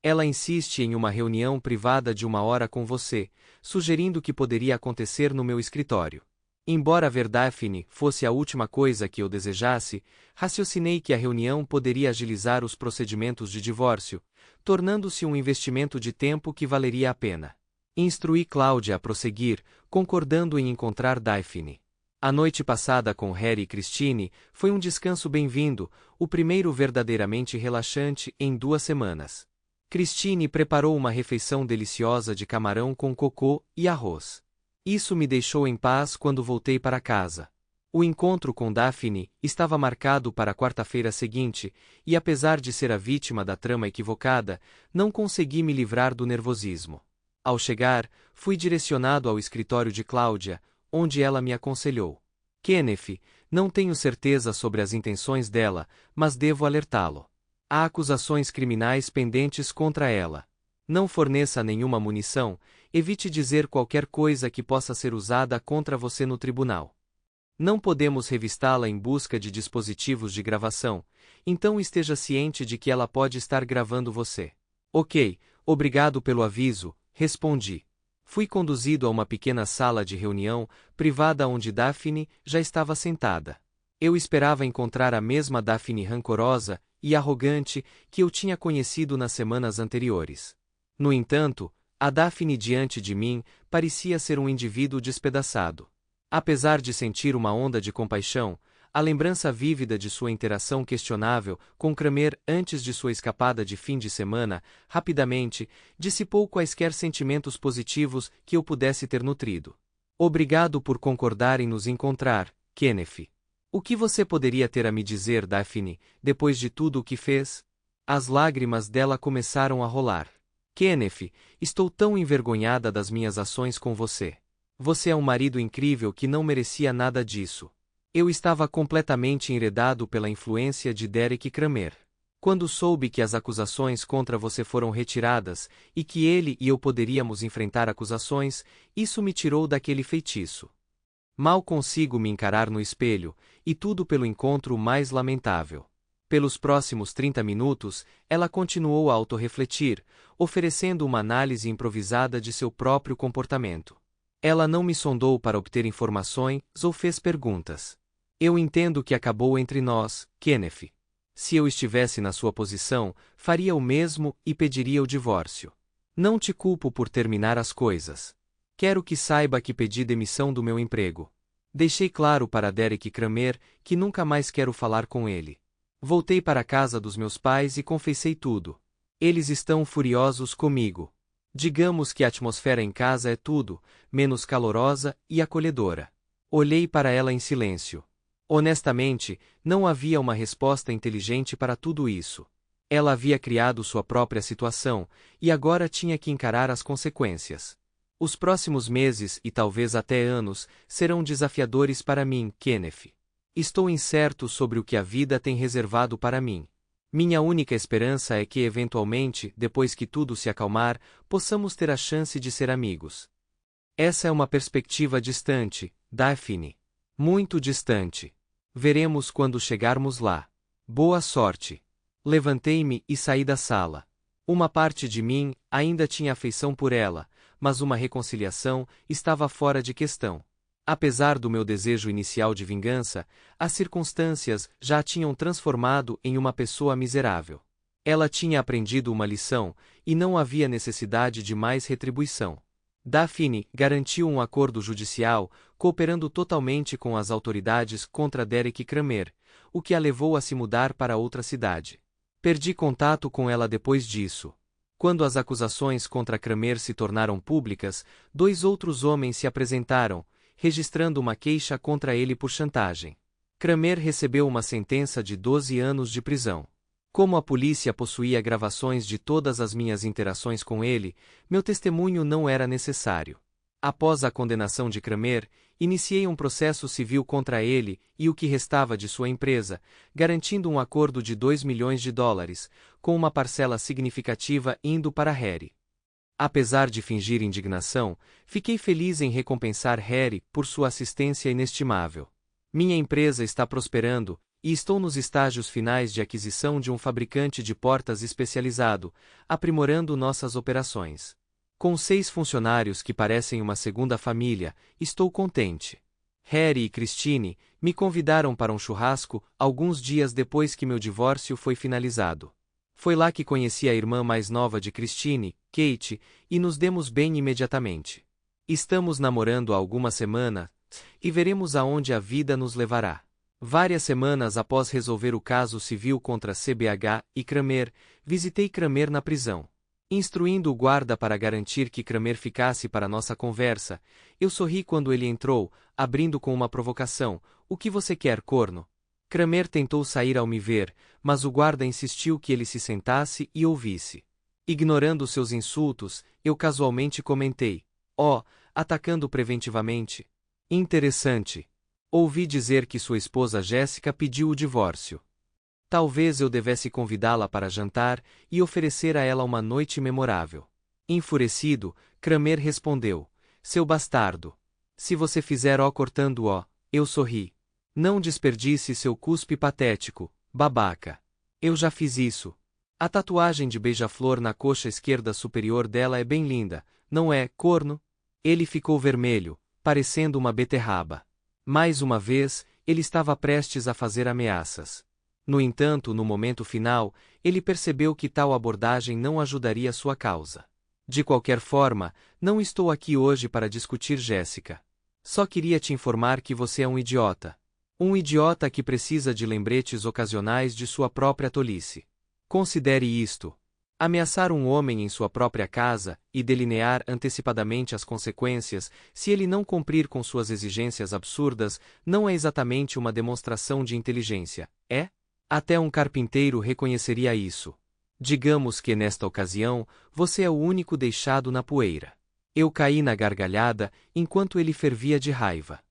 Ela insiste em uma reunião privada de 1 hora com você, sugerindo que poderia acontecer no meu escritório. Embora ver Daphne fosse a última coisa que eu desejasse, raciocinei que a reunião poderia agilizar os procedimentos de divórcio, tornando-se um investimento de tempo que valeria a pena. Instruí Cláudia a prosseguir, concordando em encontrar Daphne. A noite passada com Harry e Christine foi um descanso bem-vindo, o primeiro verdadeiramente relaxante em 2 semanas. Christine preparou uma refeição deliciosa de camarão com cocô e arroz. Isso me deixou em paz quando voltei para casa. O encontro com Daphne estava marcado para a quarta-feira seguinte, e apesar de ser a vítima da trama equivocada, não consegui me livrar do nervosismo. Ao chegar, fui direcionado ao escritório de Cláudia, onde ela me aconselhou. Kenneth, não tenho certeza sobre as intenções dela, mas devo alertá-lo. Há acusações criminais pendentes contra ela. Não forneça nenhuma munição, evite dizer qualquer coisa que possa ser usada contra você no tribunal. Não podemos revistá-la em busca de dispositivos de gravação, então esteja ciente de que ela pode estar gravando você. Ok, obrigado pelo aviso, respondi. Fui conduzido a uma pequena sala de reunião privada onde Daphne já estava sentada. Eu esperava encontrar a mesma Daphne rancorosa e arrogante que eu tinha conhecido nas semanas anteriores. No entanto, a Daphne diante de mim parecia ser um indivíduo despedaçado. Apesar de sentir uma onda de compaixão, a lembrança vívida de sua interação questionável com Kramer antes de sua escapada de fim de semana, rapidamente, dissipou quaisquer sentimentos positivos que eu pudesse ter nutrido. Obrigado por concordar em nos encontrar, Kenneth. O que você poderia ter a me dizer, Daphne, depois de tudo o que fez? As lágrimas dela começaram a rolar. Kenneth, estou tão envergonhada das minhas ações com você. Você é um marido incrível que não merecia nada disso. Eu estava completamente enredado pela influência de Derek Kramer. Quando soube que as acusações contra você foram retiradas e que ele e eu poderíamos enfrentar acusações, isso me tirou daquele feitiço. Mal consigo me encarar no espelho, e tudo pelo encontro mais lamentável. Pelos próximos 30 minutos, ela continuou a autorrefletir, oferecendo uma análise improvisada de seu próprio comportamento. Ela não me sondou para obter informações ou fez perguntas. Eu entendo o que acabou entre nós, Kenneth. Se eu estivesse na sua posição, faria o mesmo e pediria o divórcio. Não te culpo por terminar as coisas. Quero que saiba que pedi demissão do meu emprego. Deixei claro para Derek Kramer que nunca mais quero falar com ele. Voltei para a casa dos meus pais e confessei tudo. Eles estão furiosos comigo. Digamos que a atmosfera em casa é tudo, menos calorosa e acolhedora. Olhei para ela em silêncio. Honestamente, não havia uma resposta inteligente para tudo isso. Ela havia criado sua própria situação, e agora tinha que encarar as consequências. Os próximos meses e talvez até anos serão desafiadores para mim, Kenneth. Estou incerto sobre o que a vida tem reservado para mim. Minha única esperança é que eventualmente, depois que tudo se acalmar, possamos ter a chance de ser amigos. Essa é uma perspectiva distante, Daphne. Muito distante. Veremos quando chegarmos lá. Boa sorte. Levantei-me e saí da sala. Uma parte de mim ainda tinha afeição por ela, mas uma reconciliação estava fora de questão. Apesar do meu desejo inicial de vingança, as circunstâncias já a tinham transformado em uma pessoa miserável. Ela tinha aprendido uma lição, e não havia necessidade de mais retribuição. Daphne garantiu um acordo judicial, cooperando totalmente com as autoridades contra Derek Kramer, o que a levou a se mudar para outra cidade. Perdi contato com ela depois disso. Quando as acusações contra Kramer se tornaram públicas, 2 outros homens se apresentaram, registrando uma queixa contra ele por chantagem. Kramer recebeu uma sentença de 12 anos de prisão. Como a polícia possuía gravações de todas as minhas interações com ele, meu testemunho não era necessário. Após a condenação de Kramer, iniciei um processo civil contra ele e o que restava de sua empresa, garantindo um acordo de $2 milhões, com uma parcela significativa indo para Harry. Apesar de fingir indignação, fiquei feliz em recompensar Harry por sua assistência inestimável. Minha empresa está prosperando, e estou nos estágios finais de aquisição de um fabricante de portas especializado, aprimorando nossas operações. Com 6 funcionários que parecem uma segunda família, estou contente. Harry e Christine me convidaram para um churrasco alguns dias depois que meu divórcio foi finalizado. Foi lá que conheci a irmã mais nova de Christine, Kate, e nos demos bem imediatamente. Estamos namorando há algumas semanas, e veremos aonde a vida nos levará. Várias semanas após resolver o caso civil contra CBH e Kramer, visitei Kramer na prisão. Instruindo o guarda para garantir que Kramer ficasse para nossa conversa, eu sorri quando ele entrou, abrindo com uma provocação: "O que você quer, corno?" Kramer tentou sair ao me ver, mas o guarda insistiu que ele se sentasse e ouvisse. Ignorando seus insultos, eu casualmente comentei: "Oh, atacando preventivamente. Interessante. Ouvi dizer que sua esposa Jéssica pediu o divórcio. Talvez eu devesse convidá-la para jantar e oferecer a ela uma noite memorável." Enfurecido, Kramer respondeu: "Seu bastardo. Se você fizer ó cortando ó." Eu sorri. "Não desperdice seu cuspe patético, babaca. Eu já fiz isso. A tatuagem de beija-flor na coxa esquerda superior dela é bem linda, não é, corno?" Ele ficou vermelho, parecendo uma beterraba. Mais uma vez, ele estava prestes a fazer ameaças. No entanto, no momento final, ele percebeu que tal abordagem não ajudaria sua causa. "De qualquer forma, não estou aqui hoje para discutir Jéssica. Só queria te informar que você é um idiota. Um idiota que precisa de lembretes ocasionais de sua própria tolice. Considere isto. Ameaçar um homem em sua própria casa e delinear antecipadamente as consequências se ele não cumprir com suas exigências absurdas não é exatamente uma demonstração de inteligência, é? Até um carpinteiro reconheceria isso. Digamos que nesta ocasião, você é o único deixado na poeira." Eu caí na gargalhada enquanto ele fervia de raiva.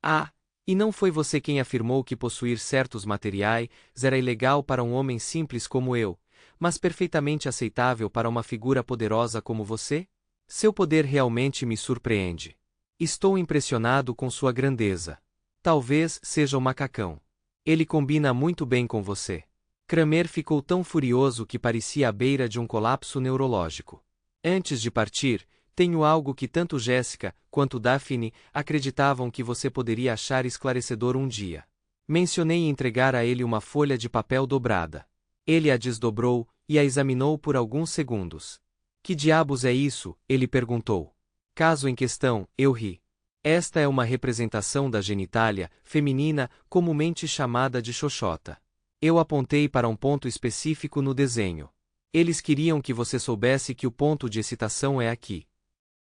"Ah, e não foi você quem afirmou que possuir certos materiais era ilegal para um homem simples como eu, mas perfeitamente aceitável para uma figura poderosa como você? Seu poder realmente me surpreende." Estou impressionado com sua grandeza. Talvez seja o macacão. Ele combina muito bem com você. Kramer ficou tão furioso que parecia à beira de um colapso neurológico. Antes de partir, tenho algo que tanto Jéssica quanto Daphne acreditavam que você poderia achar esclarecedor um dia. Mencionei entregar a ele uma folha de papel dobrada. Ele a desdobrou e a examinou por alguns segundos. Que diabos é isso? Ele perguntou. Caso em questão, eu ri. Esta é uma representação da genitália feminina, comumente chamada de xoxota. Eu apontei para um ponto específico no desenho. Eles queriam que você soubesse que o ponto de excitação é aqui.